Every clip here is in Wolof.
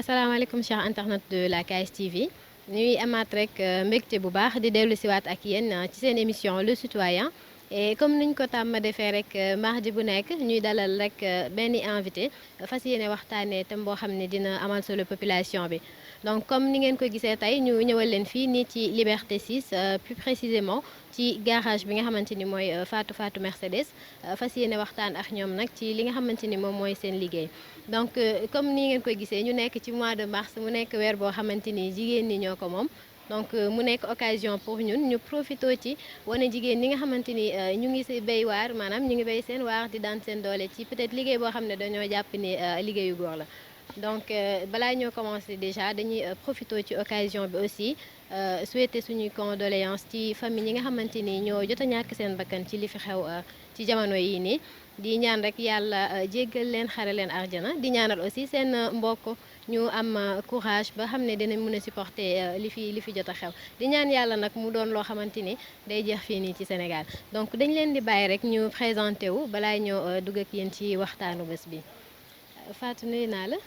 asalaamaaleykum chers internautes de la KS TV ñuy amaat rek mbégte bu baax di dellu siwaat ak yéen ci seen émission Le Citoyen et comme niñ ko tàmm defee rek mardi bu nekk ñuy dalal rek benn invité fas yéene waxtaanee thème boo xam ne dina amal solo population bi. Donc comme ni ngeen ko gisee tey ñu ñëwal leen fii nii ci Liberté 6 plus précisément ci garage bi nga xamante ni mooy Fatou Mercedes fas yéene waxtaan ak ñoom nag ci li nga xamante ni moom mooy seen liggéey. Donc comme ni ngeen koy gisee ñu nekk ci mois de mars mu nekk weer boo xamante ni jigéen ñi ñoo ko moom donc mu nekk occasion pour ñun ñu profito ci wane jigéen ñi nga xamante ni ñu ngi si béy waar maanaam ñu ngi béy seen waar di daan seen doole ci peut-être liggéey boo xam ne dañoo jàpp ni liggéeyu góor la. Donc balaa ñoo commencé déjà dañuy profito ci occasion bi aussi souhaiter suñuy condoléances ci famille yi nga xamante ni ñoo jot a ñàkk seen bakkan ci li fi xew ci jamono yii nii. di ñaan rek yàlla jéggal leen xare leen arjana di ñaanal aussi seen mbokk ñu am courage ba xam ne dinañ mën a supporter li fi jot a xew di ñaan yàlla nag mu doon loo xamante ni day jeex fii nii ci Sénégal donc dañ leen di bàyyi rek ñu présenté wu balaa ñoo dugg ak yéen ci waxtaanu bés bi Fatou nuyu naa la.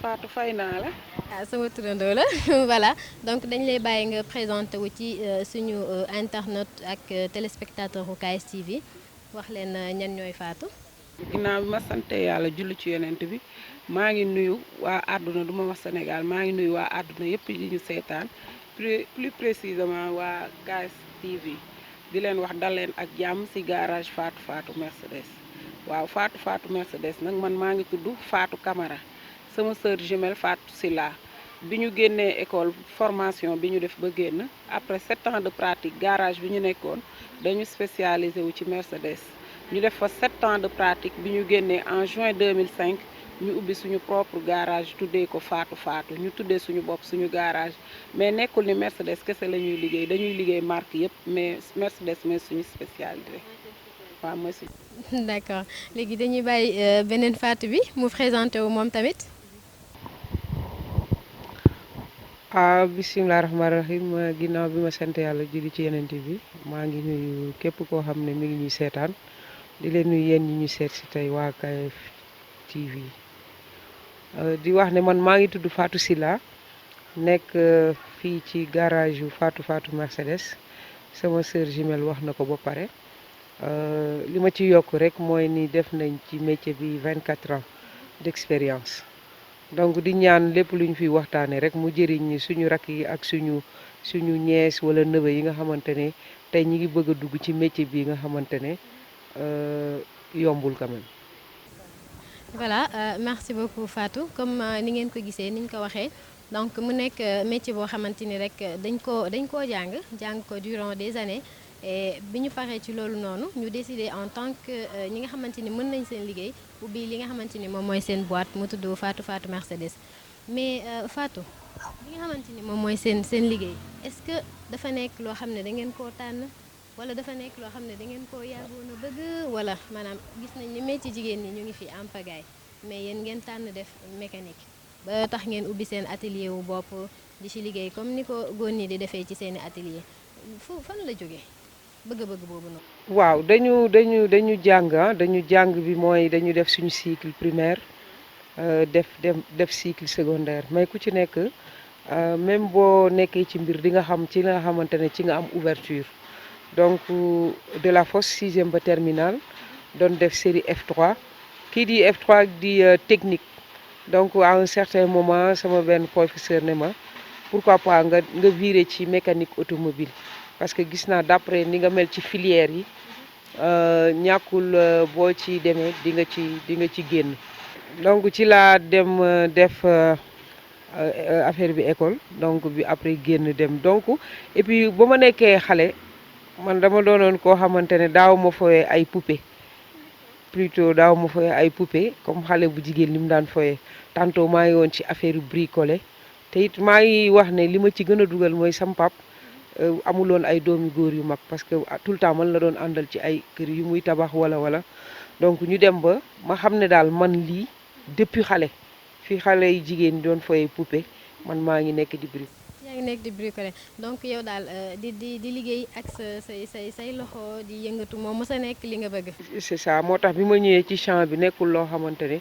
Fatou fay naa la. Sama turandoo la voilà donc dañ lay bàyyi nga présenté wu ci suñu internaute ak téléspectateur u KS TV. wax leen ñan ñooy Fatou. ginnaaw bi ma sante yàlla julli ci yonent bi maa ngi nuyu waa àdduna du ma wax Sénégal maa ngi nuyu waa àdduna yëpp yi ñu seetaan plus précisément waa KS TV di leen wax dal leen ak jàmm ci garage Fatou Mercedes waaw Fatou Mercedes nag man maa ngi tudd Fatou Camara sama sœur jumelle Fatou Silla bi ñu génnee école formation bi ñu def ba génn après 7 ans de pratique garage bi ñu nekkoon dañu spécialisé wu ci Mercedes ñu def fa 7 ans de pratique bi ñu génnee en juin 2005 ñu ubbi suñu propre garage tuddee ko Fatou ñu tuddee suñu bopp suñu garage mais nekkul ni Mercedes kese la ñuy liggéey dañuy liggéey marque yëpp mais Mercedes mooy suñu spécialité waaw mooy suñu. D'accord léegi dañuy bàyyi beneen Fatou bi mu présenté wu moom tamit. bisimilah rahmaani rahim ginnaaw bi ma sant yàlla julli ci yenente bi maa ngi nuyu képp koo xam ne mi ngi ñuy seetaan di leen nuyu yéen ñi ñu seet si tey waa KS TV di wax ne man maa ngi tudd Fatou Silla nekk fii ci garage yu Fatou Mercedes sama sœur jumelle wax na ko ba pare li ma ci yokk rek mooy ni def nañ ci métier bi 24 ans d'expérience. donc di ñaan lépp lu ñu fiy waxtaanee rek mu jëriñ suñu rakk yi ak suñu ñees wala neveu yi nga xamante ne tey ñi ngi bëgg a dugg ci métier bi nga xamante ne yombul quand même. Voilà merci beaucoup Fatou comme ni ngeen ko gisee ni ñu ko waxee donc mu nekk métier boo xamante ni rek dañ koo jàng ko durant des années. et bi ñu paree ci loolu noonu ñu décidé en tant que ñi nga xamante ni mën nañ seen liggéey ubbi li nga xamante ni moom mooy seen boîte mu tudd Fatou Mercedes mais Fatou li nga xamante ni moom mooy seen liggéey est-ce que dafa nekk loo xam ne da ngeen koo tànn wala dafa nekk loo xam ne da ngeen koo yàggoon a bëgg wala maanaam gis nañ ni métier jigéen ñi ñu ngi fi en pagaille mais yéen ngeen tànn def mécanique ba tax ngeen ubbi seen atelier wu bopp di ci liggéey comme ni ko góor ñi di defee ci seeni atelier fan la jógee. bëgg-bëgg boobu noonu. waaw dañu jàng bi mooy dañu def suñu cycle primaire def cycle secondaire mais ku ci nekk même boo nekkee ci mbir di nga xam ci nga xamante ne ci nga am ouverture donc de la fosse 6e ba terminale doon def série F3 kii di F3 di technique donc à un certain moment sama benn professeur ne ma pourquoi pas nga virer ci mécanique automobile parce que gis naa d'après ni nga mel ci filière yi ñàkkul boo ci demee di nga ci génn donc ci laa dem def affaire bi école donc bi après génn dem donc et puis ba ma nekkee xale man dama doonoon koo xamante ne daaw ma foyee ay poupée comme xale bu jigéen li mu daan foyee tantôt maa ngi woon ci affaire yu bricolé te it maa ngi wax ne li ma ci gën a dugal mooy sam pap amuloon ay doomi góor yu mag parce que tout le temps man la doon àndal ci ay kër yu muy tabax wala donc ñu dem ba ma xam ne daal man lii depuis xale fi xale yi jigéen ñi doon foyee poupée man maa ngi nekk di bricolé. yaa ngi nekk di bricolé donc yow daal di liggéey ak say loxo di yëngatu moom mos a nekk li nga bëgg. c'est ça moo tax bi ma ñëwee ci champ bi nekkul loo xamante ne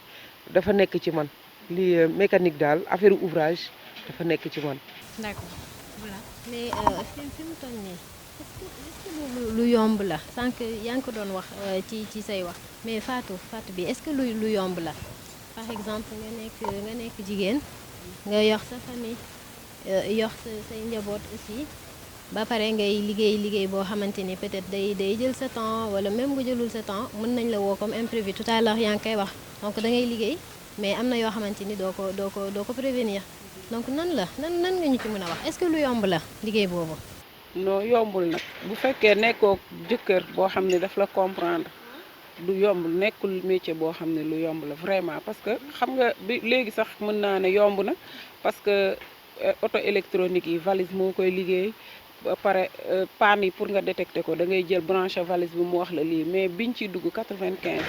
dafa nekk ci man li mécanique daal affaire ouvrage dafa nekk ci man. d'accord voilà mais fi mu toll nii est-ce que lu yomb la sànq yaa ngi ko doon wax ci say wax mais Fatou bi est-ce que lu yomb la par exemple nga nekk jigéen nga yor sa famille yor say njaboot aussi ba pare ngay liggéey boo xamante ni peut-être day jël sa temps wala même bu jëlul sa temps mën nañ la woo comme imprévu tout à l'heure yaa ngi koy wax donc da ngay liggéey mais am na yoo xamante ni doo ko prévenir donc nan nga ñu ci mën a wax est-ce que lu yomb la liggéey boobu. non yombul nag bu fekkee nekkoo jëkkër boo xam ne daf la comprendre du yomb nekkul métier boo xam ne lu yomb la vraiment parce que xam nga bi léegi sax mën naa ne yomb na parce que auto électronique yi valise moo koy liggéey ba pare panne yi pour nga détecter ko da ngay jël branché valise bi mu wax la lii mais biñ ciy dugg 95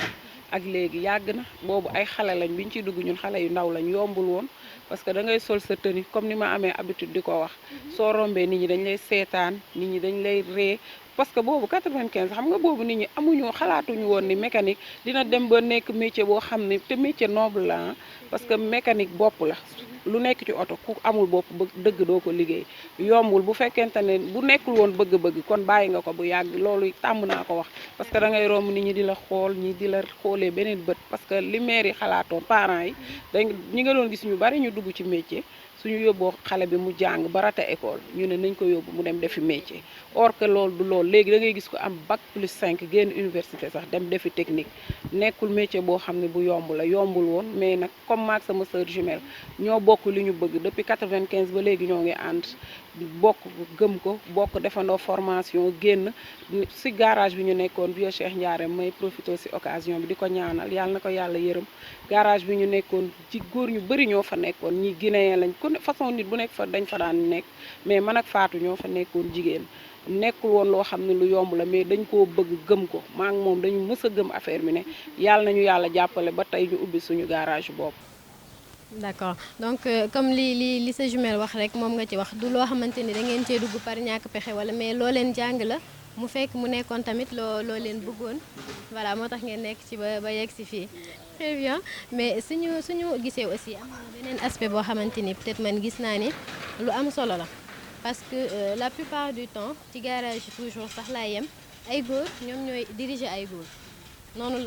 ak léegi yàgg na boobu ay xale lañ biñ ciy dugg ñun xale yu ndaw lañ yombul woon parce que da ngay sol sa tenue comme ni ma amee habitude di ko wax soo rombee nit ñi dañ lay seetaan nit ñi dañ lay ree parce que boobu 95 xam nga boobu nit ñi amuñu xalaatuñu woon ni mécanique dina dem ba nekk métier boo xam ne te métier noble la parce que mécanique bopp la lu nekk ci oto ku amul bopp dëgg doo ko liggéey yombul bu fekkente ne bu nekkul woon bëgg-bëgg kon bàyyi nga ko bu yàgg loolu tàmm naa ko wax parce que da ngay romb nit ñi di la xool ñi di la xoolee beneen bët parce que li maire yi xalaatoon parents yi ñi nga doon gis ñu bari ñu dugg ci métier suñu yóbboo xale bi mu jàng ba raté école ñu ne nañ ko yóbbu mu dem defi métier or que loolu du loolu léegi da ngay gis ko am bac plus 5 génn université sax dem defi technique nekkul métier boo xam ne bu yomb la yombul woon mais nag comme maag sama sœur jumelle ñoo bokk li ñu bëgg depuis 95 ba léegi ñoo ngi ànd bokk gëm ko bokk defandoo formation génn si garage bi ñu nekkoon vieux Cheikh Ndiarème may profité si occasion bi di ko ñaanal yàlla na ko yàlla yërëm garage bi ñu nekkoon ci góor ñu bëri ñoo fa nekkoon ñi guinéen lañ ku façon nit bu nekk fa dañ fa daan nekk mais man ak Fatou ñoo fa nekkoon jigéen nekkul woon loo xam ne lu yomb la mais dañ koo bëgg gëm ko maa ngi moom dañu mës a gëm affaire bi ne yàlla nañu yàlla jàppale ba tey ñu ubbi suñu garage bopp. d'accord donc comme li sa jumelle wax rek moom nga ci wax du loo xamante ni da ngeen cee dugg par ñàkk pexe wala mais loo leen jàng la mu fekk mu nekkoon tamit loo leen bëggoon voilà moo tax ngeen nekk ci ba yegg si fii. très bien mais suñu gisee aussi am na beneen aspect boo xamante ni peut-être man gis naa ni lu am solo la parce que la plupart du temps ci garage toujours sax laa yem ay góor ñoom ñooy diriger ay góor noonu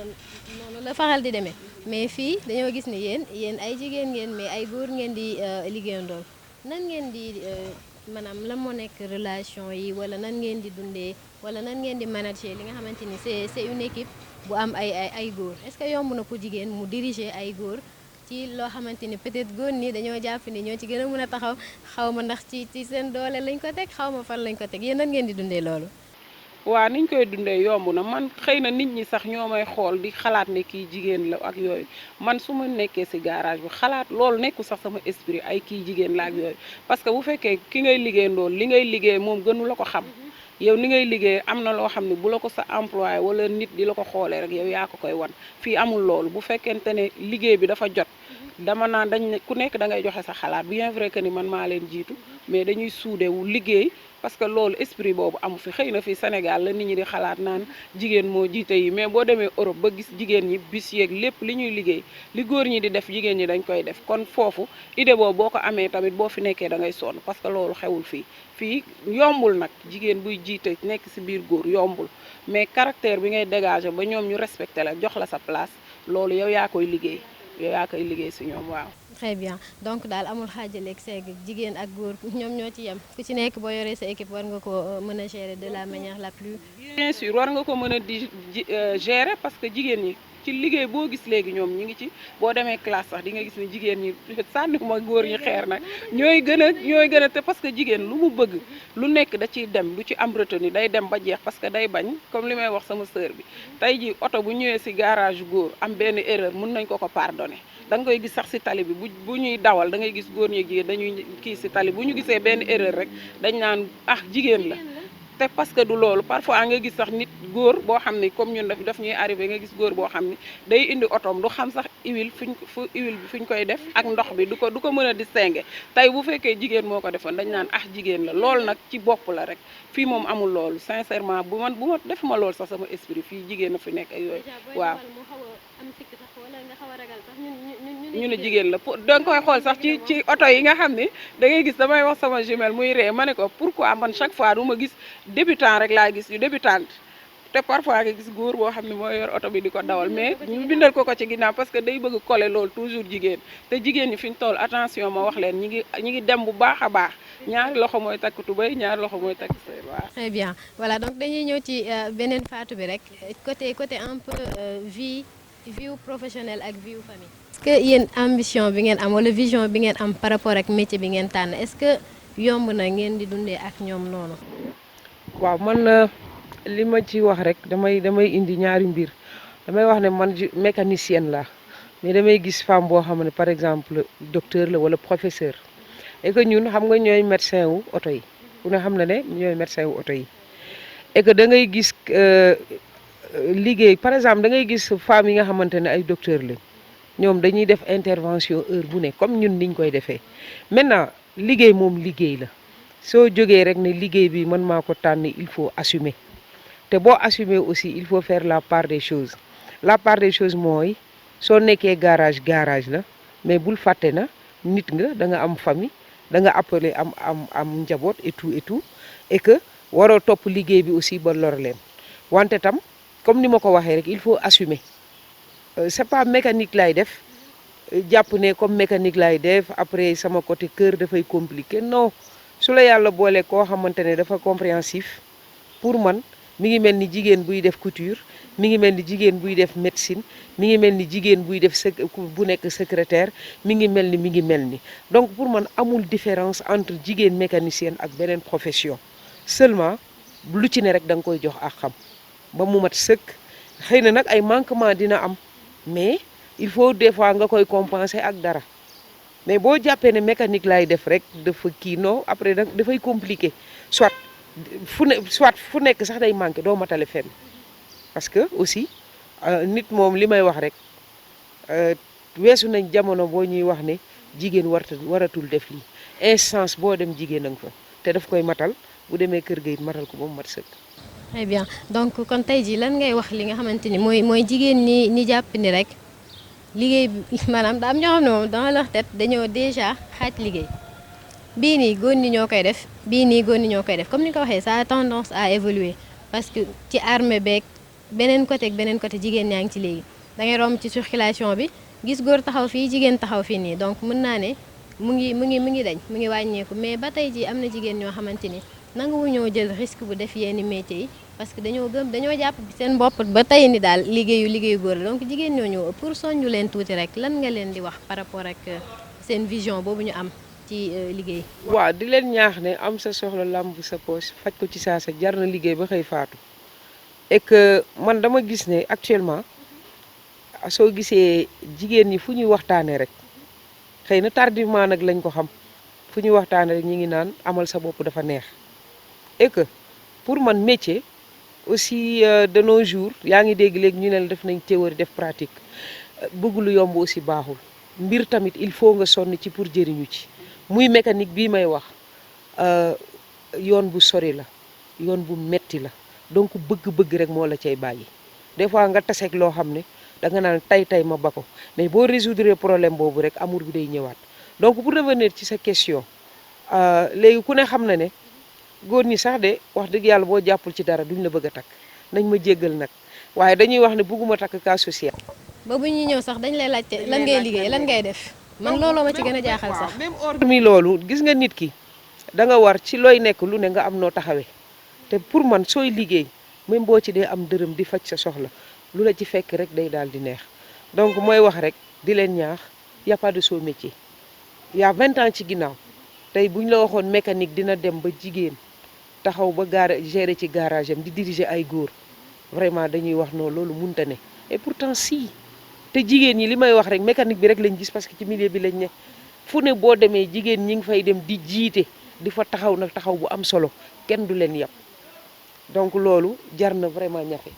la faral di demee mais fii dañoo gis ni yéen ay jigéen ngeen mais ay góor ngeen di liggéeyandool nan ngeen di maanaam lan moo nekk relation yi wala nan ngeen di dundee wala nan ngeen di manager li nga xamante ni c'est une équipe bu am ay góor est-ce que yomb na pour jigéen mu diriger ay góor ci loo xamante ni peut-être góor ñi dañoo jàpp ni ñoo ci gën a mën a taxaw xaw ma ndax ci seen doole lañ ko teg xaw ma fan lañ ko teg yéen nan ngeen di dundee loolu. waaw niñ koy dundee yomb na man xëy na nit ñi sax ñoo may xool di xalaat ne kii jigéen la ak yooyu man su ma nekkee ci garage bi xalaat loolu nekkul sax sama esprit ay kii jigéen la ak yooyu parce que bu fekkee ki ngay liggéeyandool li ngay liggéey moom gënu la ko xam. yow ni ngay liggéey am na loo xam ne bu la ko sa employé wala nit di la ko xoolee rek yow yaa ko koy wan fii amul loolu bu fekkente ne liggéey bi dafa jot dama naan dañ ku nekk da ngay joxe sa xalaat bien vrai que ni man maa leen jiitu mais dañuy suudewu liggéey parce que loolu esprit boobu amu fi xëy na fii Sénégal la nit ñi di xalaat naan jigéen moo jiite yi mais boo demee Europe ba gis jigéen ñi bis yeeg lépp li ñuy liggéey li góor ñi di def jigéen ñi dañ koy def kon foofu idée boobu boo ko amee tamit boo fi nekkee da ngay sonn parce que loolu xewul fii yombul nag jigéen buy jiite nekk ci biir góor yombul mais caractère bi ngay dégager ba ñoom ñu respecté la jox la sa place loolu yow yaa koy liggéey ci ñoom waaw. très bien donc daal amul xaajaleeg seeg jigéen ak góor ñoom ñoo ci yem ku ci nekk boo yoree sa équipe war nga ko mën a gérer de la manière la plus. bien sûr war nga ko mën a gérer parce que jigéen ñi ci liggéey boo gis léegi ñoom ñi ngi ci boo demee classe sax di nga gis ne jigéen ñi sànni ma góor ñi xeer nag ñooy gën a te parce que jigéen lu mu bëgg lu nekk da ciy dem du ci am retenu day dem ba jeex parce que day bañ comme li may wax sama sœur bi tey ji oto bu ñëwee ci garage góor am benn erreur mën nañ ko pardonner da nga koy gis sax ci tali bi bu ñuy dawal da ngay gis góor ñi jigéen dañuy kii ci tali bu ñu gisee benn erreur rek dañ naan jigéen la te parce que du loolu parfois nga gis sax nit góor boo xam ne comme ñun daf ñuy arrivé nga gis góor boo xam ne day indi otoom du xam sax huile huile bi fuñ koy def ak ndox bi du ko mën a distinguer tey bu fekkee jigéen moo ko defoon dañ naan jigéen la loolu nag ci bopp la rek fii moom amul loolu sincèrement bu ma defuma loolu sax sama esprit fii jigéen na fi nekk ak yooyu waaw. am sikk sax wala nga xaw a ragal sax ñun ñu ne jigéen la pour da nga koy xool sax ci oto yi nga xam ne da ngay gis damay wax sama jumelle muy ree ma ne ko pourquoi man chaque fois du ma gis débutant rek laa gis yu débutante te parfois nga gis góor boo xam ne mooy yor oto bi di ko dawal mais ñu bindal ko ci ginnaaw parce que day bëgg coller loolu toujours jigéen te jigéen ñi fi ñu toll attention ma wax leen ñi ngi dem bu baax a baax ñaari loxo mooy takk tubéy ñaari loxo mooy takk sëy waaw. Très bien voilà donc dañuy ñëw ci beneen Fatou bi rek côté un peu vie professionnelle ak vie famille. Est-ce que yéen ambition bi ngeen am wala vision bi ngeen am par rapport ak métier bi ngeen tànn est-ce que yomb na ngeen di dundee ak ñoom noonu. waaw man li ma ci wax rek damay indi ñaari mbir damay wax ne man mécanicienne la mais damay gis femme boo xam ne par exemple docteur la wala professeur et que ñun xam nga ñooy médecin wu oto yi ku ne xam na ne ñooy médecin wu oto yi et que da ngay gis liggéey par exemple da ngay gis femmes yi nga xamante ne ay docteur lañ ñoom dañuy def intervention heure bu ne comme ñun niñ koy defee maintenant liggéey moom liggéey la soo jógee rek ne liggéey bi man maa ko tànn il faut assumer te boo assumer aussi il faut faire la part des choses mooy soo nekkee garage la mais bul fàtte na nit nga da nga am famille da nga appelé am njaboot et tout et que waroo topp liggéey bi aussi ba lor leen wante tam comme ni ma ko waxee rek il faut assumer c'est pas mécanique lay def jàpp ne comme mécanique lay def après sama côté cœur dafay compliqué non su la yàlla boole koo xamante ne dafa compréhensif pour man mi ngi mel ni jigéen buy def couture mi ngi mel ni jigéen buy def médecine mi ngi mel ni jigéen buy def bu nekk secrétaire mi ngi mel ni donc pour man amul différence entre jigéen mécanicienne ak beneen profession seulement lu ci ne rek da nga koy jox ak xam ba mu mat sëkk xëy na nag ay manquement dina am mais il faut des fois nga koy compenser ak dara mais boo jàppee ne mécanique lay def rek dafa kii non après dafay compliqué soit fu nekk sax day manqué doo matale fenn parce que aussi nit moom li may wax rek weesu nañ jamono boo ñuy wax ne jigéen waratul def lii instance boo dem jigéen a nga fa te daf koy matal bu demee kër ga it matal ko ba mu mat sëkk. Très bien donc kon tey jii lan ngay wax li nga xamante ni mooy jigéen ñi jàpp ni rek liggéey bi maanaam daa am ñoo xam ne moom dans leur tête dañoo déjà xaaj liggéey bii nii góor ñi ñoo koy def bii nii góor ñi ñoo koy def comme ni ko waxee ça a tendance à évoluer parce que ci armée beeg beneen côté jigéen ñaa ngi ci léegi da ngay romb ci circulation bi gis góor taxaw fii jigéen taxaw fii nii donc mën naa ne mu ngi dañ mu ngi wàññeeku mais ba tey jii am na jigéen ñoo xamante ni nanguwu ñoo jël risque bu def yenn métiers yi parce que dañoo jàpp seen bopp ba tey ni daal liggéeyu góor la donc jigéen ñooñu pour soññu leen tuuti rek lan nga leen di wax par rapport ak seen vision boobu ñu am ci liggéey. waaw di leen ñaax ne am sa soxla làmb sa poche faj ko ci saa sa jar na liggéey ba xëy faatu et que man dama gis ne actuellement soo gisee jigéen ñi fu ñuy waxtaanee rek xëy na tardivement nag lañ ko xam fu ñuy waxtaanee rek ñi ngi naan amal sa bopp dafa neex et que pour man métier aussi de nos jours yaa ngi dégg léegi ñu ne la def nañ théorie def pratique bëgg lu yomb aussi baaxul mbir tamit il faut nga sonn ci pour jëriñu ci muy mécanique bii may wax yoon bu sori la yoon bu metti la donc bëgg-bëgg rek moo la cay bàyyi des fois nga taseeg loo xam ne da nga naan tay ma ba ko mais boo résoudre problème boobu rek amour bi day ñëwaat donc pour revenir ci sa question léegi ku ne xam na ne góor ñi sax de wax dëgg yàlla boo jàppul ci dara duñ la bëgg a takk nañ ma jéggal nag waaye dañuy wax ne bëgguma takk cas social. ba bu ñuy ñëw sax dañ lay laajte lan ngay liggéey lan ngay def man looloo ma ci gën a jaaxal sax. même ordre mi loolu gis nga nit ki da nga war ci looy nekk lu ne nga am noo taxawee te pour man sooy liggéey même boo ci dee am dërëm di faj sa soxla lu la ci fekk rek day daal di neex donc mooy wax rek di leen ñaax y a pas de sot métier il y a 20 ans ci ginnaaw tey bu ñu la waxoon mécanique dina dem ba jigéen taxaw ba gérer ci garage am di diriger ay góor vraiment dañuy wax non loolu munta ne et pourtant si te jigéen ñi li may wax rek mécanique bi rek lañ gis parce que ci milieu bi lañ ne fu ne boo demee jigéen ñi ngi fay dem di jiite di fa taxaw nag taxaw bu am solo kenn du leen yab donc loolu jar na vraiment ñafe.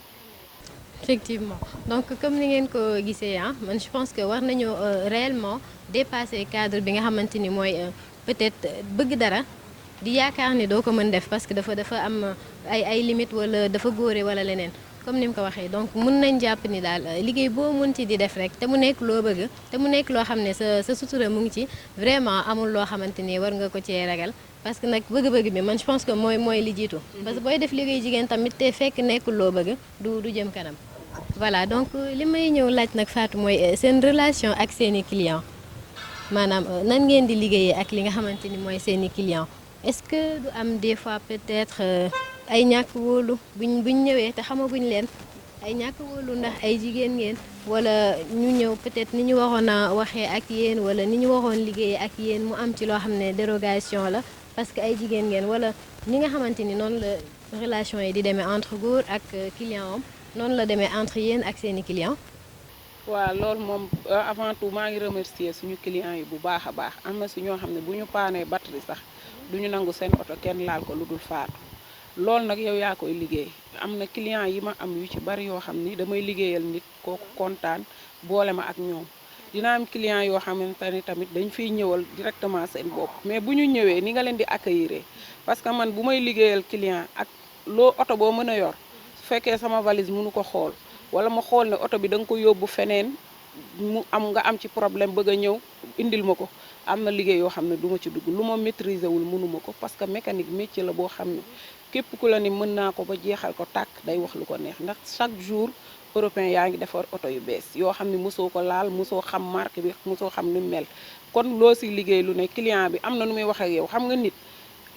Effectivement donc comme ni ngeen ko gisee man je pense que war nañoo réellement dépasser cadre bi nga xamante ni mooy peut-être bëgg dara di yaakaar ni doo ko mën def parce que dafa am ay limites wala dafa góore wala leneen comme ni mu ko waxee donc mun nañ jàpp ni daal liggéey boo munti di def rek te mu nekk loo bëgg te mu nekk loo xam ne sa sutura mu ngi ci vraiment amul loo xamante ni war nga ko cee ragal parce que nag bëgg-bëgg bi man je pense que mooy li jiitu parce que booy def liggéey jigéen tamit te fekk nekkul loo bëgg du jëm kanam voilà donc li may ñëw laaj nag Fatou mooy seen relation ak seeni client maanaam nan ngeen di liggéeyee ak li nga xamante ni mooy seeni client est-ce que du am des fois peut-être ay ñàkk wóolu buñ ñëwee te xamaguñ leen ay ñàkk wóolu ndax ay jigéen ngeen wala ñu ñëw peut-être ni ñu waroon a waxee ak yéen wala ni ñu waroon liggéeyee ak yéen mu am ci loo xam ne dérogation la parce que ay jigéen ngeen wala ñi nga xamante ni noonu la relation yi di demee entre góor ak client am noonu la demee entre yéen ak seeni client waaw loolu moom avant tout maa ngi remercier suñu clients yi bu baax a baax am na si ñoo xam ne bu ñu paanee batterie sax duñu nangu seen oto kenn laal ko lu dul Faatu loolu nag yow yaa koy liggéey am na client yi ma am yu ci bari yoo xam ni damay liggéeyal nit kooku kontaan boole ma ak ñoom dina am client yoo xamante ni tamit dañ fiy ñëwal directement seen bopp mais bu ñu ñëwee ni nga leen di accueillir parce que man bu may liggéeyal client ak loo oto boo mën a yor su fekkee sama valise mënu ko xool wala ma xool ne oto bi da nga ko yóbbu feneen mu nga am ci problème bëgg a ñëw indil ma ko am na liggéey yoo xam ne du ma ci dugg lu ma maîtriser wul mënuma ko parce que mécanique métier la boo xam ne képp ku la ni mën naa ko ba jeexal ko tàkk day wax lu ko neex ndax chaque jour européen yaa ngi defar oto yu bees yoo xam ne mosoo ko laal mosoo xam marque bi mosoo xam ni mel kon loo si liggéey lu ne client bi am na nu muy wax ak yow xam nga nit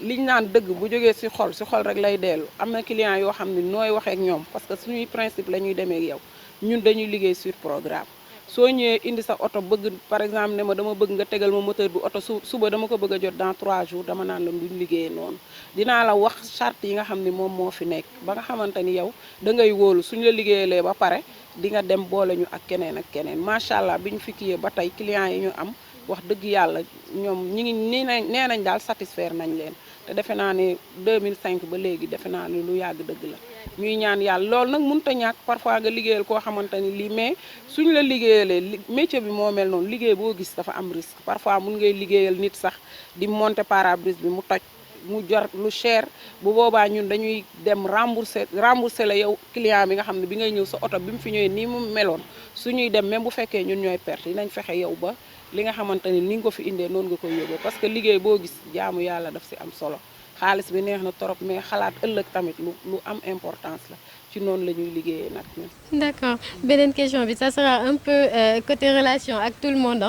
liñ naan dëgg bu jógee si xol rek lay dellu am na client yoo xam ne nooy waxee ak ñoom parce que suñuy principe la ñuy demee ak yow ñun dañuy liggéey sur programme soo ñëwee indi sa oto bëgg par exemple ne ma dama bëgg nga tegal ma moteur bi oto suba dama ko bëgg a jot dans 3 jours dama naan la duñ liggéeyee noonu dinaa la wax charte yi nga xam ne moom moo fi nekk ba nga xamante ni yow da ngay wóolu suñ la liggéeyalee ba pare di nga dem boole ñu ak keneen macha allah bi ñu fi kiyee ba tey clients yi ñu am wax dëgg yàlla ñoom ñi ngi nee nañ daal satisfaire nañ leen te defe naa ne 2005 ba léegi defe naa ne lu yàgg dëgg la ñuy ñaan yàlla loolu nag mënut a ñàkk parfois nga liggéeyal koo xamante ni lii mais suñu la liggéeyalee métier bi moo mel noonu liggéey boo gis dafa am risque parfois mun ngay liggéeyal nit sax di monter pare-brise bi mu toj mu jar lu cher bu boobaa ñun dañuy dem rembourser la yow client bi nga xam ne bi ngay ñëw sa oto bi mu fi ñëwee nii mu meloon suñuy dem même bu fekkee ñun ñooy perte dinañ fexe yow ba li nga xamante ni ni nga ko fi indee noonu nga koy yóbboo parce que liggéey boo gis jaamu yàlla daf si am solo xaalis bi neex na trop mais xalaat ëllëg tamit lu am importance la ci noonu la ñuy liggéeyee nag ñun. D'accord beneen question bi ça sera un peu côté relation ak tout le monde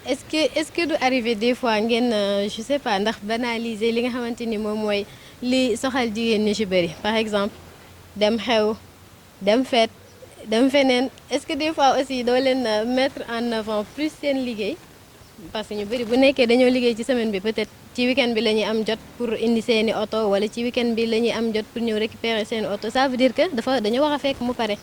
est-ce que du arrivé des fois ngeen je sais pas ndax banaliser li nga xamante ni moom mooy li soxal jigéen ñi ci bëri par exemple dem xew dem fête dem feneen est-ce que des fois aussi doo leen mettre en avant plus seen liggéey parce que ñu bëri bu nekkee dañoo liggéey ci semaine bi peut-être ci week-end bi la ñuy am jot pour indi seeni oto wala ci week-end bi la ñuy am jot pour ñëw récupérer seeni oto ça veut dire que dañu war a fekk mu pare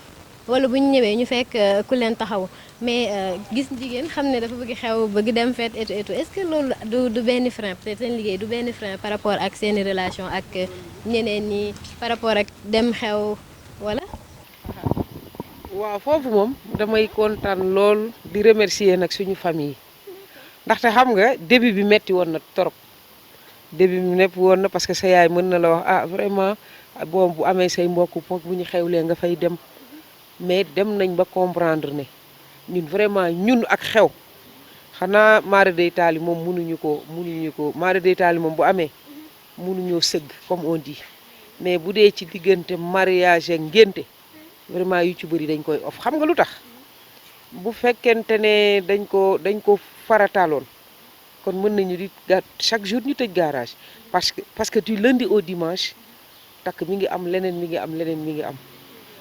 wala bu ñu ñëwee ñu fekk ku leen taxaw mais gis jigéen xam ne dafa bëgg xew bëgg dem fête et tout est-ce que loolu du benn frein peut-être seen liggéey du benn frein par rapport ak seeni relation ak ñeneen ñi par rapport ak dem xew wala. waaw foofu moom damay kontaan lool di remercier nag suñu famille ndaxte xam nga début bi metti woon na trop début bi nepp woon na parce que sa yaay mën na la wax ah vraiment bon bu amee say mbokk foog bu ñu xewlee nga fay dem mais dem nañ ba comprendre ne ñun vraiment ñun ak xew xanaa mara day taali moom mënuñu ko mara day taali moom bu amee mënuñoo sëgg comme on dit mais bu dee ci diggante mariage ak ngénte vraiment yu ci bëri dañ koy off xam nga lu tax bu fekkente ne dañ ko farataaloon kon mën nañu di chaque jour ñu tëj garage parce que du lundi au dimanche takk mi ngi am leneen mi ngi am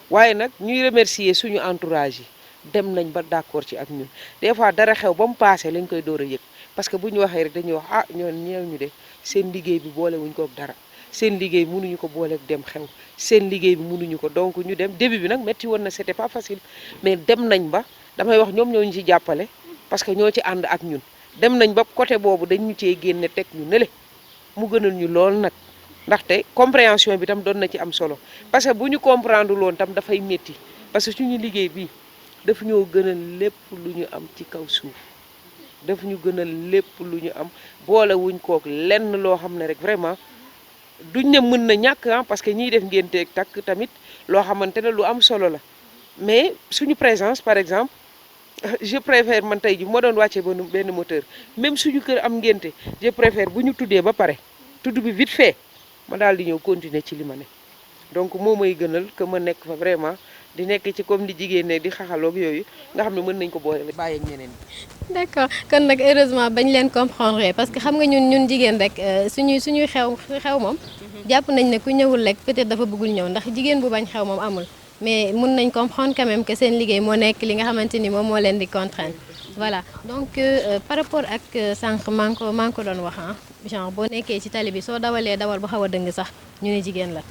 waaye nag ñuy remercier suñu entourage yi dem nañ ba d'accord ci ak ñun des fois dara xew ba mu paase lañ koy door a yëg parce que bu ñu waxee rek dañuy wax ah ñeew ñu de seen liggéey bi boole wuñ ko dara seen liggéey mënuñu ko booleeg dem xew seen liggéey bi mënuñu ko donc ñu dem début bi nag metti woon na c'était pas facile mais dem nañ ba damay wax ñoom ñoo ñu ci jàppale parce que ñoo ci ànd ak ñun dem nañ ba côté boobu dañ ñu cee génne teg ñu nële mu gënal ñu lool nag ndaxte compréhension bi tam doon na ci am solo parce que bu ñu comprendre loon tam dafay métti parce que suñu liggéey bi daf ñoo gënal lépp lu ñu am ci kaw suuf daf ñu gënal lépp lu ñu am boole wuñ kook lenn loo xam ne rek vraiment duñ ne mën na ñàkk parce que ñiy def ngénteeg takk tamit loo xamante ne lu am solo la mais suñu présence par exemple je préfère man tey ji moo doon wàccee benn moteur même suñu kër am ngénte je préfère bu ñu tuddee ba pare tudd bi vite fait ma daal di ñëw continuer ci li ma ne donc moo may gënal que ma nekk fa vraiment di nekk ci comme di jigéen ne di xaxaloog yooyu nga xam ne mën nañ ko boole bàyyi ak ñeneen ñi. d'accord kon nag heureusement bañ leen comprendre parce que xam nga ñun jigéen rek suñuy xew moom jàpp nañ ne ku ñëwul rek peut-être dafa bëggul ñëw ndax jigéen bu bañ xew moom amul mais mun nañ comprendre quand même que seen liggéey moo nekk li nga xamante ni moom moo leen di contraindre voilà donc par rapport ak sànq maa ngi ko doon wax genre boo nekkee ci tali bi soo dawalee dawal bu xaw a dëng sax ñu ne jigéen la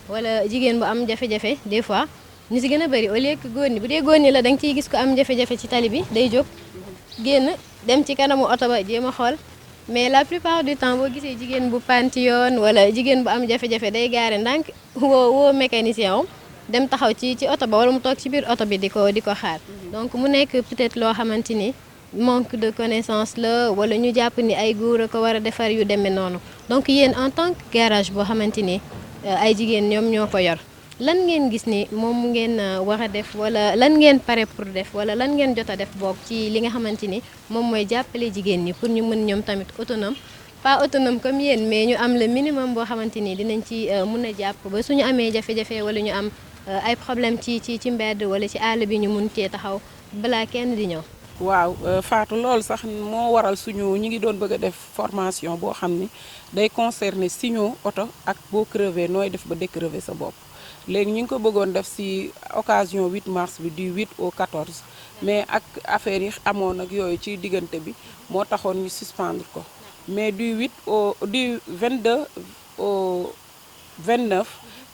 wala jigéen bu am jafe-jafe des fois ñu si gën a bëri au lieu que góor ñi bu dee góor ñi la da nga ciy gis ko am jafe-jafe ci tali bi day jóg génn dem ci kanamu oto ba jéem a xool mais la plupart du temps boo gisee jigéen bu panti yoon wala jigéen bu am jafe-jafe day gaare ndànk woo mécanicien am dem taxaw ci oto ba wala mu toog ci biir oto bi di ko xaar donc mu nekk peut-être loo xamante ni manque de connaissance la wala ñu jàpp ni ay góor a ko war a defar yu demee noonu donc yéen en tant que garage boo xamante ni ay jigéen ñoom ñoo ko yor lan ngeen gis ni moom ngeen war a def wala lan ngeen pare pour def wala lan ngeen jot a def boog ci li nga xamante ni moom mooy jàppale jigéen ñi pour ñu mën ñoom tamit autonome pas autonome comme yéen mais ñu am le minimum boo xamante ni dinañ ci mun a jàpp ba suñu amee jafe-jafe wala ñu am ay problème ci mbedd wala ci àll bi ñu mun cee taxaw balaa kenn di ñëw. waaw Fatou loolu sax moo waral suñu ñi ngi doon bëgg a def formation boo xam ni day concerner signaux oto ak boo crevé nooy def ba décrever sa bopp. léegi ñu ngi ko bëggoon def ci occasion 8 mars bi du 8 au 14 mais ak affaire yi amoon ak yooyu ci diggante bi moo taxoon ñu suspendre ko mais du 22 au 29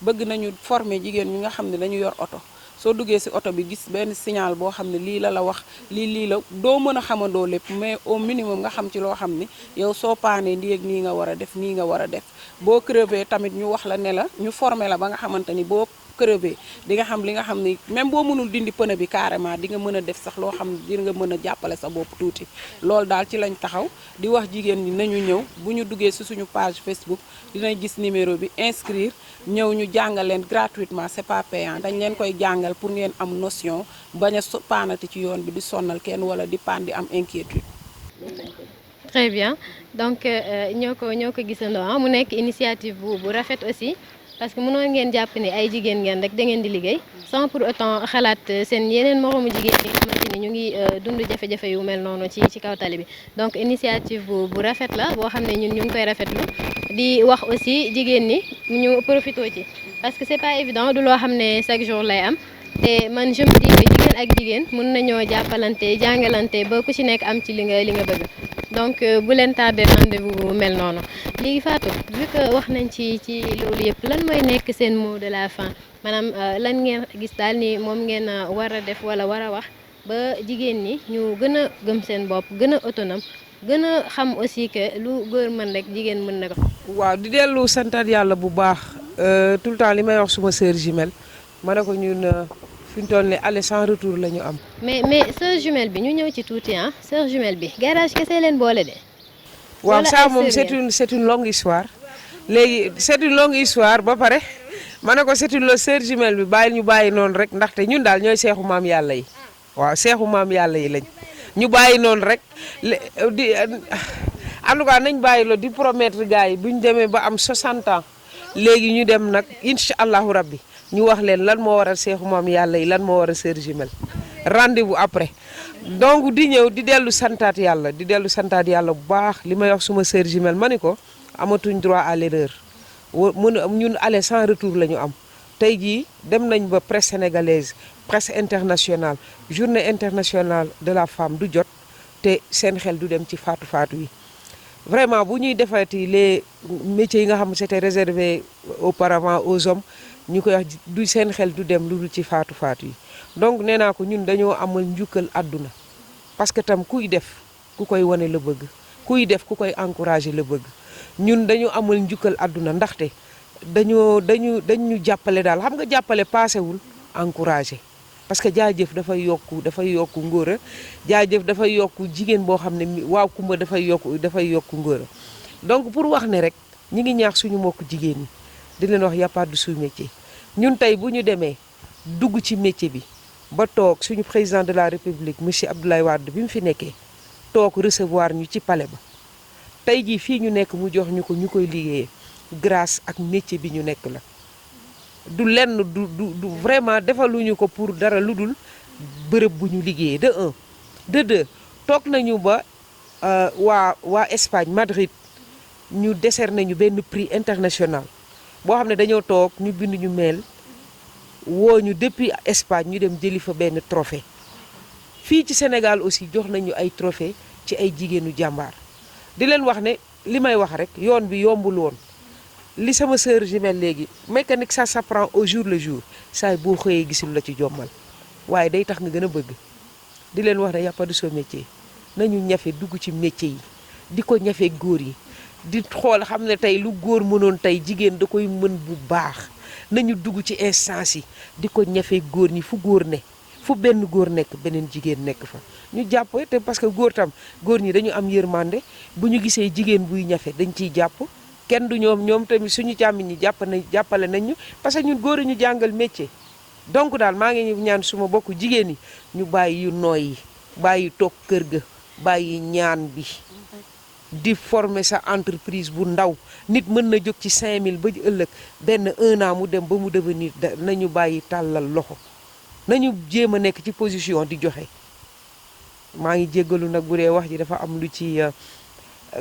bëgg nañu former jigéen ñi nga xam ne dañu yor oto soo duggee ci oto bi gis benn signal boo xam ne lii la wax lii la doo mën a xamandoo lépp mais au minimum nga xam ci loo xam ni yow soo paanee nii ak nii nga war a def nii nga war a def boo crevé tamit ñu wax la ne la ñu formé la ba nga xamante ni boo crevé di nga xam li nga xam ni même boo mënul dindi pneu bi carrément di nga mën a def sax loo xam ne di nga mën a jàppale sa bopp tuuti loolu daal ci lañ taxaw di wax jigéen ñi nañu ñëw bu ñu duggee ci suñu page Facebook dinañ gis numéro bi inscrire ñëw ñu jàngal leen gratuitement c'est pas payant dañ leen koy jàngal pour ngeen am notion bañ a paanati ci yoon bi di sonnal kenn wala di paan di am inquiétude. Très bien donc ñoo ko gisandoo mu nekk initiative bu rafet aussi parce que mënoon ngeen jàpp ni ay jigéen ngeen rek da ngeen di liggéey sans pour autant xalaat seen yeneen moroomu jigéen ñi nga xamante ni ñu ngi dund jafe-jafe yu mel noonu ci kaw tali bi donc initiative bu rafet la boo xam ne ñun ñu ngi koy rafetlu di wax aussi jigéen ñi ñu profité ci parce que c'est pas évident du loo xam ne chaque jour lay am te man je me dis que jigéen ak jigéen mën nañoo jàppalante jàngalante ba ku ci nekk am ci li nga bëgg donc bu leen tardé rendez-vous bu mel noonu léegi Fatou vu que wax nañ ci loolu yëpp lan mooy nekk seen mot de la fin maanaam lan ngeen gis daal ni moom ngeen war a def wala war a wax ba jigéen ñi ñu gën a gëm seen bopp gën a autonome gën a xam aussi que lu góor mën rek jigéen mën na ko. waaw di dellu santaat yàlla bu baax tout le temps li may wax suma sœur jumelle ma ne ko ñun fi ñu toll nii aller sans retour la ñu am. mais sœur jumelle bi ñu ñëw ci tuuti sœur jumelle bi garage kese leen boole de. waaw ça moom c'est une longue histoire léegi c'est une longue histoire ba pare ma ne ko c'est une sœur jumelle bi bàyyi ñu bàyyi noonu rek ndaxte ñun daal ñooy seexu maam yàlla yi waaw seexu maam yàlla yi lañ ñu bàyyi noonu rek di en tout cas nañ bàyyi lo di promettre gars yi bu ñu demee ba am 60 ans léegi ñu dem nag incha allahu rabbi ñu wax leen lan moo waral seexu maam yàlla yi lan moo waral sœur jumelle rendez-vous après donc di ñëw di dellu santaat yàlla bu baax li may wax suma sœur jumelle ma ni ko amatuñ droit à l'erreur ñun aller sans retour la ñu am tey jii dem nañ ba presse sénégalaise presse internationale journée internationale de la femme du jot te seen xel du dem ci faatu yi vraiment bu ñuy defati les métiers yi nga xam ne c'était réservé auparavant aux hommes ñu koy wax du seen xel du dem lu dul ci faatu yi donc nee naa ko ñun dañoo amal njukkal àdduna parce que tam kuy def ku koy wane la bëgg kuy def ku koy encourager la bëgg ñun dañu amal njukkal àdduna ndaxte dañu jàppale daal xam nga jàppale paasewul encourager parce que jaajëf dafay yokku ngóora jaajëf dafay yokku jigéen boo xam ne waaw kumba dafay yokku ngóora donc pour wax ne rek ñi ngi ñaax suñu mbokk jigéen ñi di leen wax y a pas de sous-métier ñun tey bu ñu demee dugg ci métier bi ba toog suñu président de la république monsieur Abdoulaye Wade bi mu fi nekkee toog recevoir ñu ci palais ba tey jii fii ñu nekk mu jox ñu ko ñu koy liggéeyee grâce ak métier bi ñu nekk la du lenn du vraiment defaluñu ko pour dara lu dul bërëb bu ñu liggéeyee de un de deux toog nañu ba waa Espagne Madrid ñu décerné ñu benn prix international boo xam ne dañoo toog ñu bind ñu mail woo ñu depuis Espagne ñu dem jëli fa benn trophée fii ci Sénégal aussi jox nañu ay trophée ci ay jigéenu jàmbaar di leen wax ne li may wax rek yoon bi yombul woon li sama sœur jumelle léegi mécanique ça s'apprend au jour le jour saay boo xëyee gisul la ci jommal waaye day tax nga gën a bëgg di leen wax ne y a pas de sous-métier nañu ñafe dugg ci métier yi di ko ñafe góor yi di xool xam ne tey lu góor mënoon tey jigéen da koy mën bu baax nañu dugg ci instance yi di ko ñafe góor ñi fu góor ne fu benn góor nekk beneen jigéen nekk fa ñu jàpp te parce que góor ñi dañu am yërmande bu ñu gisee jigéen buy ñafe dañ ciy jàpp kenn du ñoom tamit suñu càmmiñ ñi jàppale nañ ñu parce que ñun góor ñu jàngal métier donc daal maa ngi ñaan suma bokk jigéen yi ñu bàyyi yu nooy yi bàyyi toog kër ga bàyyi ñaan bi di former sa entreprise bu ndaw nit mën na jóg ci 5000 ba ëllëg benn 1 an mu dem ba mu devenir nañu bàyyi tàllal loxo nañu jéem a nekk ci position di joxe maa ngi jéggalu nag bu dee wax ji dafa am lu ci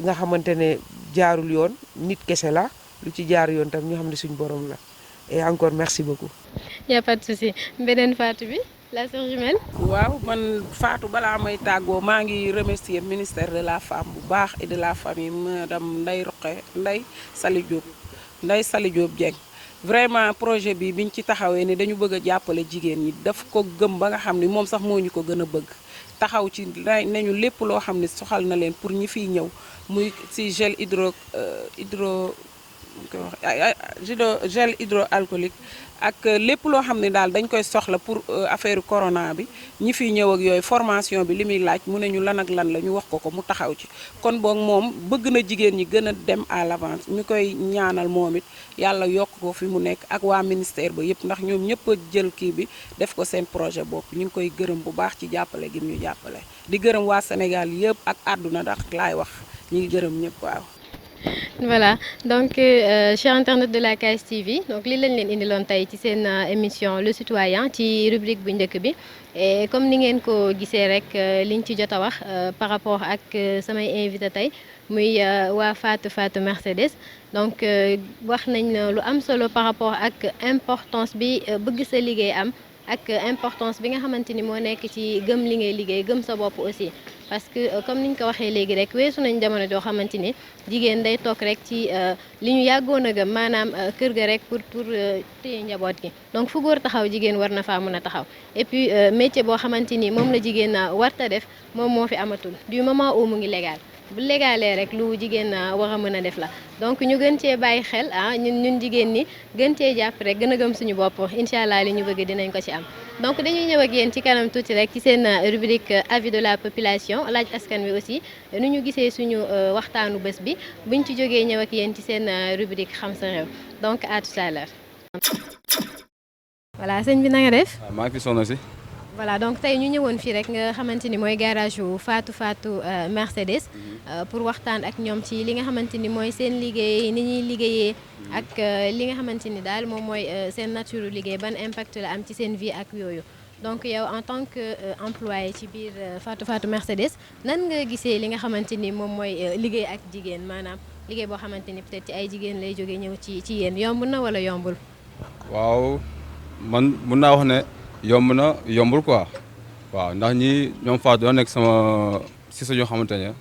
nga xamante ne jaarul yoon nit kese la lu ci jaar yoon tam ñu xam ne suñu borom la et encore merci beaucoup. y a pas de souci beneen Fatou bi la sœur jumelle. waaw man Fatou balaa may tàggoo maa ngi remercier ministère de la femme bu baax et de la famille madame Ndeye Saly Diop Dieng vraiment projet bi biñ ci taxawee ni dañu bëgg a jàppale jigéen ñi daf ko gëm ba nga xam ni moom sax moo ñu ko gën a bëgg taxaw ci nañu lépp loo xam ne soxal na leen pour ñi fiy ñëw muy ci gel hydroalcoolique ak lépp loo xam ne daal dañ koy soxla pour affaire corona bi ñi fiy ñëw ak yooyu formation bi li muy laaj mu ne ñu lan ak lan la ñu wax ko mu taxaw ci kon boog moom bëgg na jigéen ñi gën a dem à l'avant ñu koy ñaanal moom it yàlla yokk ko fi mu nekk ak waa ministère ba yëpp ndax ñoom ñëpp a jël kii bi def ko seen projet bopp ñu ngi koy gërëm bu baax ci jàppale gi ñu jàppale di gërëm waa Sénégal yëpp ak àdduna ndax laay wax ñu ngi gërëm ñëpp waaw. Voilà donc chers internautes de la KS TV donc li lañ leen indiloon tey ci seen émission Le Citoyen ci rubrique bu njëkk bi et comme ni ngeen ko gisee rek liñ ci jot a wax par rapport ak samay invité tey muy waa Fatou Mercedes donc wax nañ lu am solo par rapport ak importance bi bëgg sa liggéey am ak importance bi nga xamante ni moo nekk ci gëm li ngay liggéey gëm sa bopp aussi parce que comme niñ ko waxee léegi rek weesu nañ jamono joo xamante ni jigéen day toog rek ci li ñu yàggoon a gëm maanaam kër ga rek pour téye njaboot gi donc fu góor taxaw jigéen war na faa mën a taxaw et puis métier boo xamante ni moom la jigéen warta def moom moo fi amatul du moment où mu ngi légal bu légalee rek lu jigéen war a mën a def la donc ñu gën cee bàyyi xel ñun jigéen ñi gën cee jàpp rek gën a gëm suñu bopp incha allah li ñu bëgg dinañ ko ci am donc dañuy ñëw ak yéen ci kanam tuuti rek ci seen rubrique avis de la population laaj askan wi aussi nu ñu gisee suñu waxtaanu bés bi buñ ci jógee ñëw ak yéen ci seen rubrique xam sa réew donc à tout à l'heure. Voilà sëñ bi na nga def. maa ngi fi soxna si. Voilà donc tey ñu ñëwoon fii rek nga xamante ni mooy garage wu Fatou Mercedes pour waxtaan ak ñoom ci li nga xamante ni mooy seen liggéey ni ñuy liggéeyee ak li nga xamante ni daal moom mooy seen nature liggéey ban impact la am ci seen vie ak yooyu donc yow en tant que employé ci biir Fatou Mercedes nan nga gisee li nga xamante ni moom mooy liggéey ak jigéen maanaam liggéey boo xamante ni peut-être ci ay jigéen lay jógee ñëw ci yéen yomb na wala yombul. waaw man mun naa wax ne yomb na yombul quoi waaw ndax ñoom Fatou doo nekk sama si sa yoo xamante ne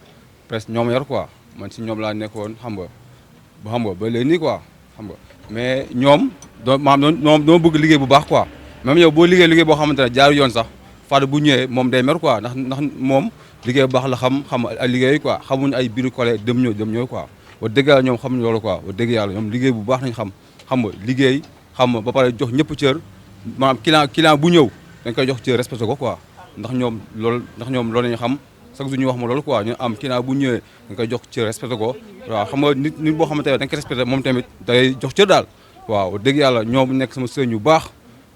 presque ñoom yor quoi man si ñoom laa nekkoon xam nga ba léegi nii quoi xam nga mais ñoom doo bëgg liggéey bu baax quoi même yow boo liggéey boo xamante ne jaaru yoon sax Fatou bu ñëwee moom day mer quoi ndax moom liggéey bu baax la xam ay liggéey quoi xamuñu ay biiru collé dem ñëw quoi wax dëgg yàlla ñoom xamuñu loolu quoi wax dëgg yàlla ñoom liggéey bu baax nañ xam nga liggéey xam nga ba pare jox ñëpp cër maanaam client bu ñëw dañ koy jox cër respecté ko quoi ndax ñoom loolu la ñu xam chaque jour ñu wax ma loolu quoi ñu am kii naa bu ñëwee nga koy jox cër respecté ko waaw xam nga nit boo xamante ne da nga koy respecté moom tamit day jox cër daal waaw dëgg yàlla ñoom nekk sama sëñ yu baax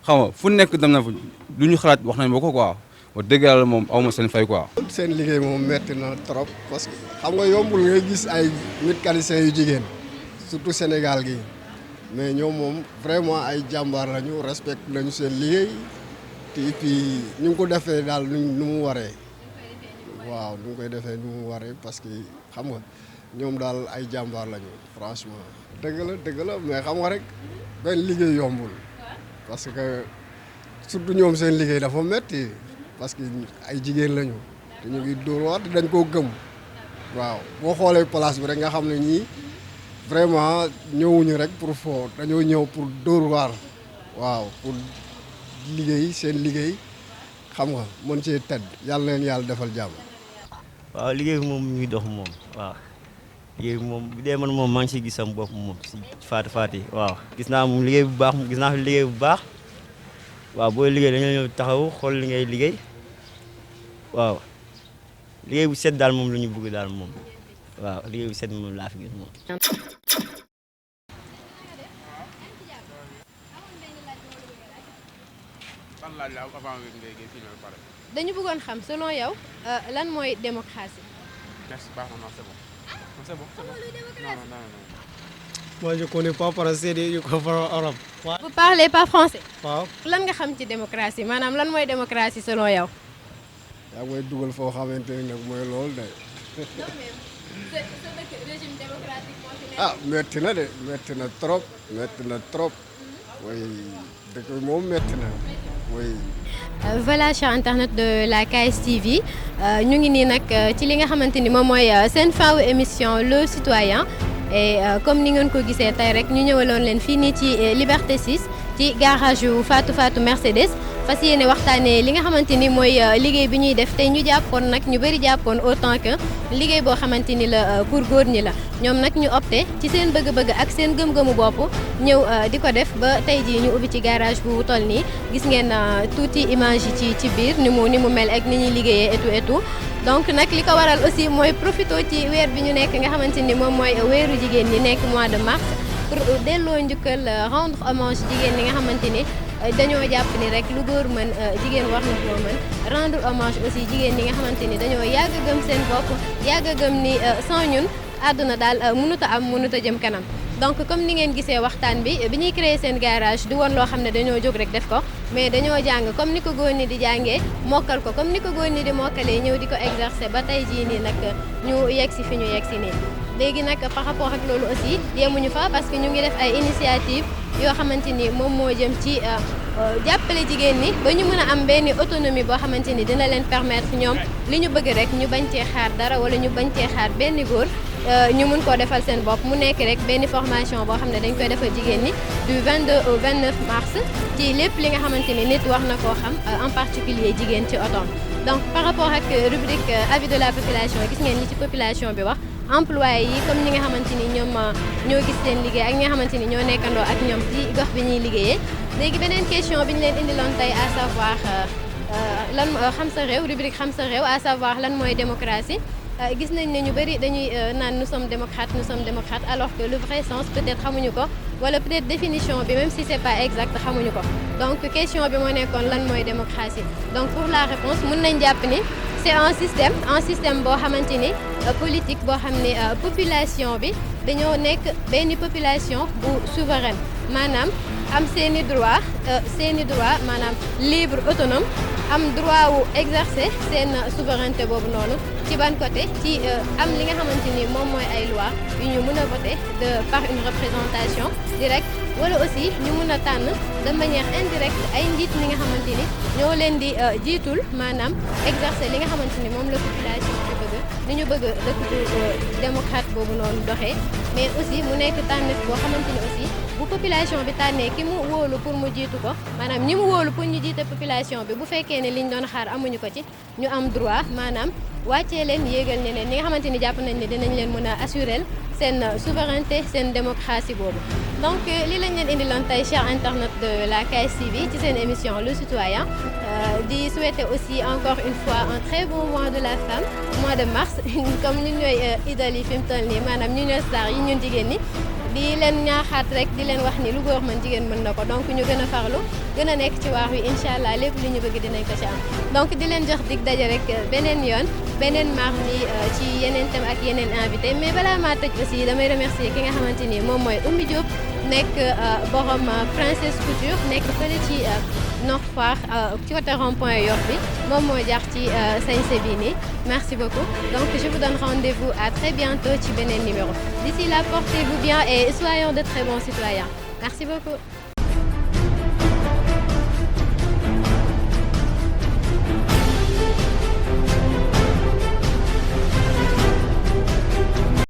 xam nga fu nekk dem na fa lu ñu xalaat wax nañ ma ko quoi wax dëgg yàlla moom aw ma seen fay quoi. seen liggéey moom metti na trop parce que xam nga yombul ngay gis ay mécaniciens yu jigéen surtout Sénégal gi mais ñoom moom vraiment ay jàmbaar lañu respecté nañu seen liggéey te et puis ñu ngi ko defee daal nu mu waree waaw ñu ngi koy defee nu mu waree parce que xam nga ñoom daal ay jàmbaar lañu franchement. dëgg la mais xam nga rek benn liggéey yombul parce que surtout ñoom seen liggéey dafa metti parce que ay jigéen lañu te ñu ngi dóor waar te dañ koo gëm waaw boo xoolee place bi rek nga xam ne ñii vraiment ñëwuñu rek pour foo dañoo ñëw pour dóor waar waaw pour liggéey seen liggéey xam nga mën cee tedd yàlla leen yàlla defal jàmm. waaw liggéey bi moom mi ngi dox moom waaw liggéey bi moom bu dee man moom maa ngi siy gis sama bopp moom si Faty waaw gis naa moom liggéey bu baax gis naa fi liggéey bu baax waaw booy liggéey dañoo ñëw taxaw xool li ngay liggéey waaw liggéey bu set daal moom la ñu bëgg daal moom waaw liggéey bu set moom laa fi gis moom. dañu bëggoon xam selon yow lan mooy démocratie. Merci, pardon, non, c'est bon. Non, c'est bon, c'est bon. Non. Moi, je connais pas français, je comprends arabe. Vous parlez pas français. waaw. lan nga xam ci démocratie maanaam lan mooy démocratie selon yow. yaa ngi may dugal foo xamante ne nag mooy loolu de. régime démocratique moo fi nekk. ah metti na trop oui dëkk bi moom metti na oui. Voilà chers internautes de la KSTV ñu ngi nii nag ci li nga xamante ni moom mooy seen faawu émission Le Citoyen et comme ni ngeen ko gisee tey rek ñu ñëwaloon leen fii nii ci Liberté 6 ci garage yu Fatou Mercedes fas yéene waxtaanee li nga xamante ni mooy liggéey bi ñuy def tey ñu jàppoon nag ñu bëri jàppoon autant que liggéey boo xamante ni la pour góor ñi la ñoom nag ñu opté ci seen bëgg-bëgg ak seen gëm-gëmu bopp ñëw di ko def ba tey jii ñu ubbi ci garage bu toll nii gis ngeen tuuti image yi ci biir ni mu mel ak ni ñuy liggéeyee et tout donc nag li ko waral aussi mooy profito ci weer bi ñu nekk nga xamante ni moom mooy weeru jigéen ñi nekk mois de mars pour delloo njukkal rendre hommage jigéen ñi nga xamante ni dañoo jàpp ni rek lu góor mën jigéen war na koo mën rendre hommage aussi jigéen ñi nga xamante ni dañoo yàgg a gëm seen bopp yàgg a gëm ni sans ñun àdduna daal mënut a am mënut a jëm kanam donc comme ni ngeen gisee waxtaan bi ñuy créer seen garage du woon loo xam ne dañoo jóg rek def ko mais dañoo jàng comme ni ko góor ñi di jàngee mokkal ko comme ni ko góor ñi di mokkalee ñëw di ko exercer ba tey jii nii nag ñu yegg si fi ñu yegg si nii léegi nag par rapport ak loolu aussi yemuñu fa parce que ñu ngi def ay initiative yoo xamante ni moom moo jëm ci jàppale jigéen ñi ba ñu mën a am benn autonomie boo xamante ni dina leen permettre ñoom li ñu bëgg rek ñu bañ cee xaar dara wala ñu bañ cee xaar benn góor ñu mun koo defal seen bopp mu nekk rek benn formation boo xam ne dañ koy defal jigéen ñi du 22 au 29 mars ci lépp li nga xamante ni nit wax na koo xam en particulier jigéen ci otoom donc par rapport ak rubrique avis de la population gis ngeen li ci population bi wax employé yi comme ñi nga xamante ni ñoom ñoo gis seen liggéey ak ñi nga xamante ni ñoo nekkandoo ak ñoom ci gox bi ñuy liggéeyee léegi beneen question bi ñu leen indiloon tey à savoir lan xam sa réew rubrique xam sa réew à savoir lan mooy démocratie gis nañ ne ñu bëri dañuy naan nous sommes démocrates alors que le vrai sens peut-être xamuñu ko wala peut-être définition bi même si c'est pas exact xamuñu ko donc question bi moo nekkoon lan mooy démocratie donc pour la réponse mën nañ jàpp ni c'est un système boo xamante ni politique boo xam ne population bi dañoo nekk benn population bu souveraine maanaam am seeni droit maanaam libre autonome am droit wu exercer seen souveraineté boobu noonu ci ban côté ci am li nga xamante ni moom mooy ay loi yu ñu mën a voter par une représentation directe wala aussi ñu mën a tànn de manière indirecte ay njiit ñi nga xamante ni ñoo leen di jiitul maanaam exercer li nga xamante ni moom la population bi bëgg ni ñu bëgg dëkk bu démocrate boobu noonu doxee mais aussi mu nekk tànneef boo xamante ni aussi bu population bi tànnee ki mu wóolu pour mu jiitu ko maanaam ñi mu wóolu pour ñu jiite population bi bu fekkee ne liñ doon xaar amuñu ko ci ñu am droit maanaam wàccee leen yéegal ñeneen ñi nga xamante ni jàpp nañ ne dinañ leen mën a assurer seen souveraineté seen démocratie boobu donc li lañ leen indiloon tey chers internautes de la KSTV ci seen émission Le Citoyen di souhaiter aussi encore une fois un très bon mois de la femme mois de mars comme ñun ñooy idole yi fi mu toll nii maanaam ñu ñooy star yi ñun jigéen ñi di leen ñaaxaat rek di leen wax ni lu góor mën jigéen mën na ko donc ñu gën a farlu gën a nekk ci waax wi incha allah lépp li ñu bëgg dinañ ko ci am donc di leen jox dig daje rek beneen yoon beneen mardi ci yeneen thème ak yeneen invité mais balaa maa tëj aussi damay remercier ki nga xamante ni moom mooy Oumy Diop nekk borom Princesse Couture nekk fële ci Nord Foire ci côté rond-point Yoff bi moom moo jaar ci sañse bi nii merci beaucoup donc je vous donne rendez-vous à très bientôt ci beneen numéro d'ici là portez-vous bien et soyons de très bons citoyens merci beaucoup